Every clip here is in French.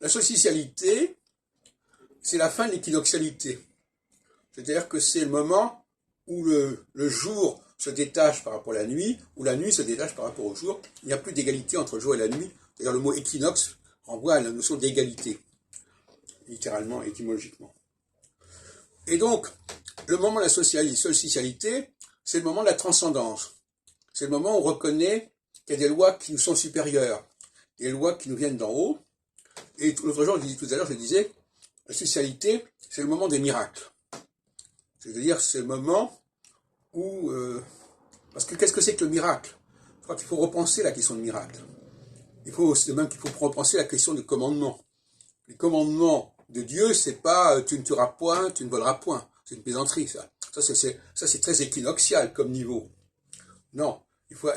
La solstitialité, c'est la fin de l'équinoxialité. C'est-à-dire que c'est le moment où le jour se détache par rapport à la nuit, où la nuit se détache par rapport au jour. Il n'y a plus d'égalité entre le jour et la nuit. D'ailleurs, le mot équinoxe renvoie à la notion d'égalité, littéralement, étymologiquement. Et donc, le moment de la solstitialité, c'est le moment de la transcendance. C'est le moment où on reconnaît qu'il y a des lois qui nous sont supérieures, des lois qui nous viennent d'en haut. Et l'autre jour, tout à l'heure, je disais, la solstitialité, c'est le moment des miracles. C'est-à-dire, c'est le moment où... parce que qu'est-ce que c'est que le miracle? Je crois qu'il faut repenser la question de miracle. C'est même qu'il faut repenser la question de commandement. Les commandements de Dieu, c'est pas tu ne tueras point, tu ne voleras point. C'est une plaisanterie, ça. Ça, c'est très équinoxial comme niveau. Non,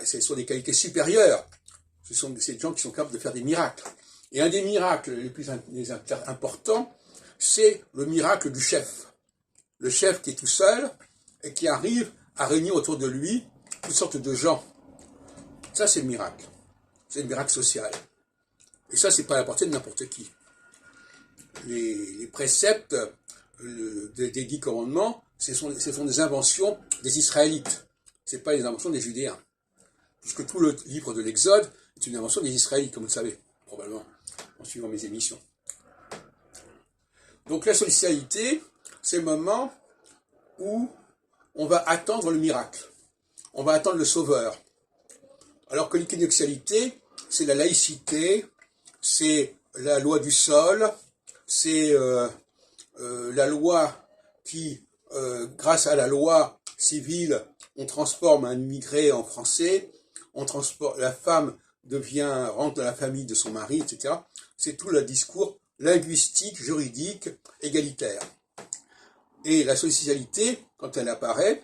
ce sont des qualités supérieures. C'est des gens qui sont capables de faire des miracles. Et un des miracles les plus importants, c'est le miracle du chef. Le chef qui est tout seul et qui arrive à réunir autour de lui toutes sortes de gens. Ça, c'est le miracle. C'est le miracle social. Et ça, c'est pas à la portée de n'importe qui. Les préceptes des 10 commandements, ce sont des inventions des Israélites. Ce n'est pas les inventions des Judéens. Puisque tout le livre de l'Exode est une invention des Israélites, comme vous le savez, probablement, en suivant mes émissions. Donc la solstitialité, c'est le moment où on va attendre le miracle. On va attendre le sauveur. Alors que l'équinoxialité, c'est la laïcité, c'est la loi du sol, c'est la loi qui, grâce à la loi civile, on transforme un immigré en français, la femme rentre dans la famille de son mari, etc. C'est tout le discours linguistique, juridique, égalitaire. Et la solstitialité, quand elle apparaît,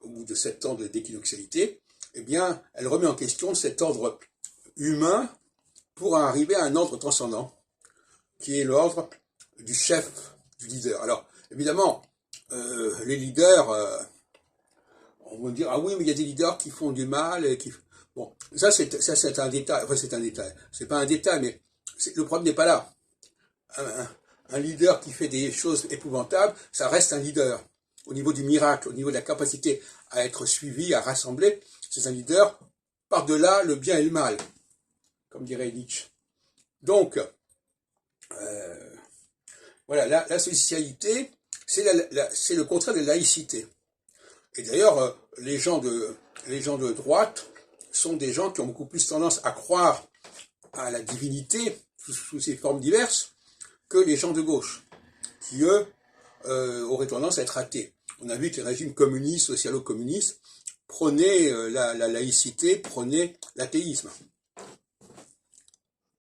au bout de 7 ans d'équinoxialité, eh bien, elle remet en question cet ordre humain pour arriver à un ordre transcendant, qui est l'ordre du chef, du leader. Alors, évidemment, les leaders, on va dire, ah oui, mais il y a des leaders qui font du mal, et qui... Bon, ça c'est un détail, enfin c'est un détail, c'est pas un détail, mais le problème n'est pas là. Un leader qui fait des choses épouvantables, ça reste un leader. Au niveau du miracle, au niveau de la capacité à être suivi, à rassembler, c'est un leader par-delà le bien et le mal, comme dirait Nietzsche. Donc, voilà, la solstitialité, c'est le contraire de la laïcité. Et d'ailleurs, les gens de droite sont des gens qui ont beaucoup plus tendance à croire à la divinité, sous ses formes diverses, que les gens de gauche, qui, eux, auraient tendance à être athées. On a vu que les régimes communistes, socialo-communistes, prônaient la laïcité, prônaient l'athéisme.